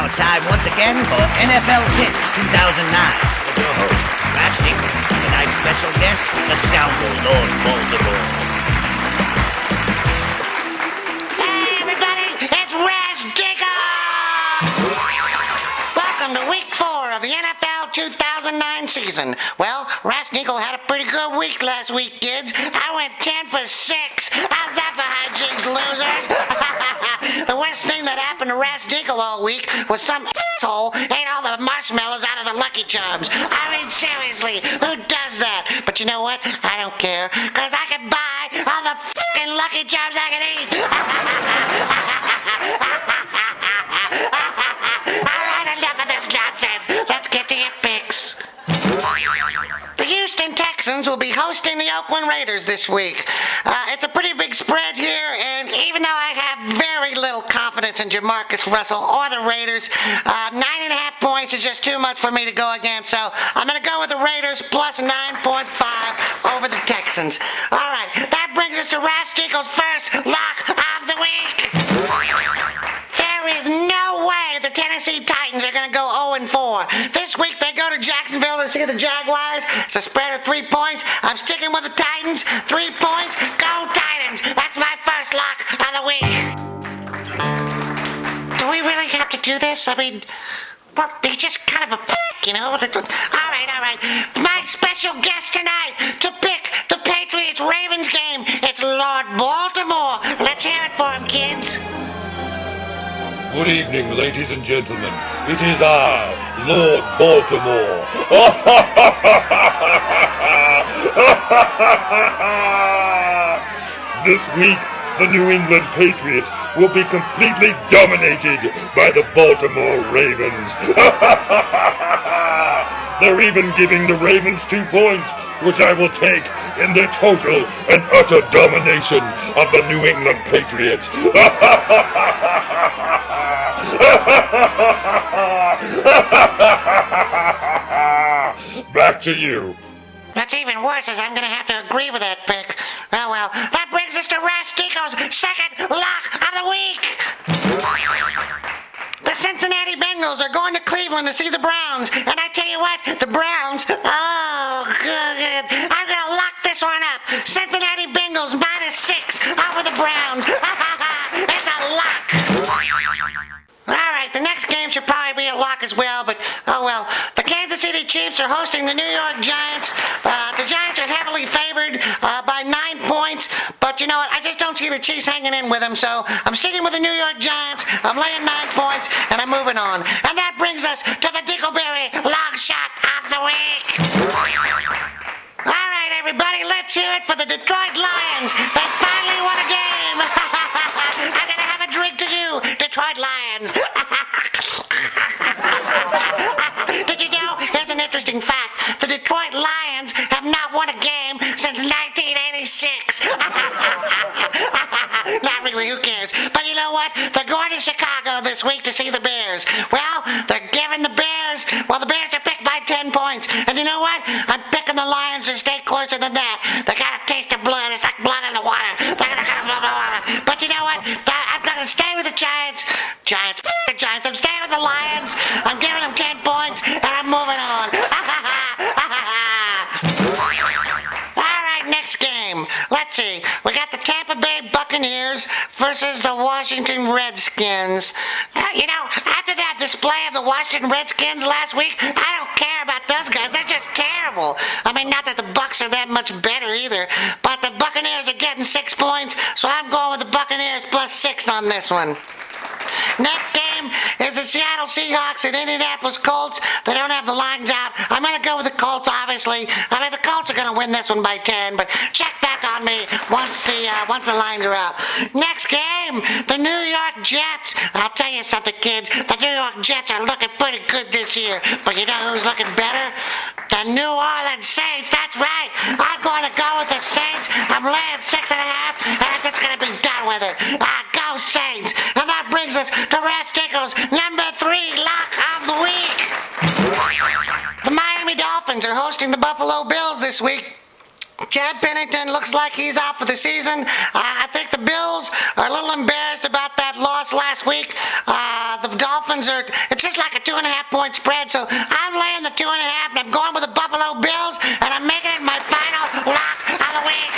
Now it's time once again for NFL Hits 2009 with your host, Rash Dinkle, and tonight's special guest, the scoundrel Lord Baltimore. Hey everybody, it's Rash Dinkle! Welcome to week 4 of the NFL 2009 season. Well, Rash Dinkle had a pretty good week last week, kids. I went 10 for 6. How's that for hijinks, losers? The worst thing that happened to Rash Dinkle all week was some asshole ate all the marshmallows out of the Lucky Charms. I mean, seriously, who does that? But you know what? I don't care, because I can buy all the fucking Lucky Charms I can eat. All right, enough of this nonsense. Let's get to your picks. The Houston Texans will be hosting the Oakland Raiders this week. It's a pretty big spread here, and even though I have very little confidence in Jamarcus Russell or the Raiders, 9.5 points is just too much for me to go against, so I'm going to go with the Raiders plus 9.5 over the Texans. All right, that brings us to Rash Dinkle's first lock of the week. There is no way the Tennessee Titans are going to go 0-4. This week they go to Jacksonville to see the Jaguars. It's a spread of 3 points. I'm sticking with the Titans. 3 points. Go Titans. That's my first lock of the week. Do we really have to do this? I mean, well, he's just kind of a you know? All right. My special guest tonight to pick the Patriots-Ravens game. It's Lord Baltimore. Let's hear it for him, kids. Good evening, ladies and gentlemen. It is I, Lord Baltimore. This week, the New England Patriots will be completely dominated by the Baltimore Ravens. They're even giving the Ravens 2 points, which I will take in the total and utter domination of the New England Patriots. Back to you. What's even worse is I'm going to have to agree with that pick. Oh well, that brings us to Rash Dinkle's second lock of the week. The Cincinnati Bengals are going to Cleveland to see the Browns, and I tell you what, the Browns, oh good. I'm going to lock this one up. Cincinnati Bengals -6 over the Browns. It's a lock. Alright, the next game should probably be a lock as well, but oh well. The Kansas City Chiefs are hosting the New York Giants. The Giants are heavily favored by 9 points, but you know what? I just don't see the Chiefs hanging in with them, so I'm sticking with the New York Giants. I'm laying 9 points, and I'm moving on. And that brings us to the Dinkleberry long shot of the week. Alright, everybody, let's hear it for the Detroit Lions. They finally won a game. I'm gonna have a drink to you, Detroit Lions. Did you know? Here's an interesting fact. The Detroit Lions have not won a game since 1986. Not really, who cares? But you know what? They're going to Chicago this week to see the Bears. Well, they're giving the Bears are picked by 10 points. And you know what? I'm picking the Lions to stay closer than that. They got a taste of blood. It's like blood in the water. But you know what? I'm going to stay with the Giants. The Giants. I'm staying with the Lions. I'm giving them 10 points, and I'm moving on. All right, next game. Let's see. We got the Tampa Bay Buccaneers versus the Washington Redskins. You know, after that display of the Washington Redskins last week, I don't care about those guys. They're just terrible. I mean, not that the Bucs are that much better either, but the Buccaneers are getting 6 points, so I'm going with the Buccaneers +6 on this one. Next game is the Seattle Seahawks and Indianapolis Colts. They don't have the lines out. I'm going to go with the Colts, obviously. I mean, the Colts are going to win this one by 10, but check back on me once the lines are out. Next game, the New York Jets. I'll tell you something, kids. The New York Jets are looking pretty good this year, but you know who's looking better? The New Orleans Saints. That's right. I'm going to go with the Saints. I'm laying 6.5, and I'm just going to be done with it. Go Saints. And that brings us to Rash Dinkle's number 3 lock of the week. The Miami Dolphins are hosting the Buffalo Bills this week. Chad Pennington looks like he's out for the season. I think the Bills are a little embarrassed about that loss last week. The Dolphins it's just like a 2.5 point spread, so I'm laying the 2.5, and I'm going with the Buffalo Bills, and I'm making it my final lock of the week.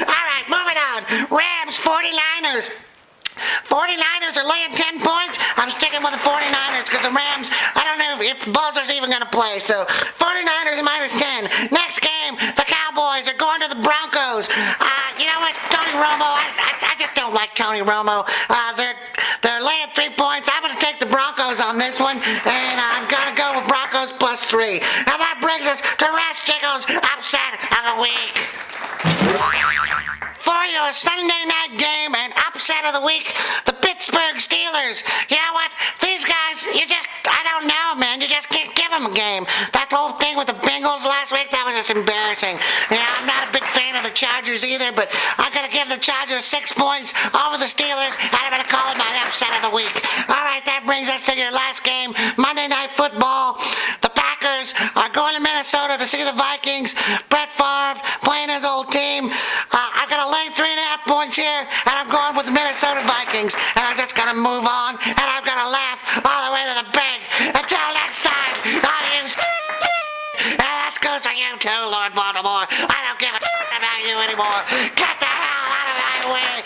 All right, moving on. Rams, 49ers. 49ers are laying 10 points. I'm sticking with the 49ers because the Rams, I don't know if Baltimore's even going to play. So 49ers minus 10. Next game, the Cowboys are going to the Broncos. You know what, Tony Romo, I just don't like Tony Romo. They're laying 3 points. I'm going to take the Broncos on this one, and I'm going to go with Broncos plus 3. Now that brings us to Rash Dinkle's upset of the week. For your Sunday night game and upset of the week, the Pittsburgh Steelers. You know what? These guys, I don't know, man. You just can't give them a game. That whole thing with the Bengals last week, that was just embarrassing. You know, I'm not a big fan of the Chargers either, but I'm going to give the Chargers 6 points over the Steelers, and I'm going to call it my upset of the week. All right, that brings us to your last game, Monday Night Football. The Packers are going to Minnesota to see the Vikings. Brett Favre playing his old team. I'm going to lay 3.5 points here, and I'm going with the Minnesota Vikings. And I'm just going to move on, and I'm going to laugh all the way to the bank. Until next time, all you and that goes for you too, Lord Baltimore. I don't give a about you anymore. Get the hell out of my way.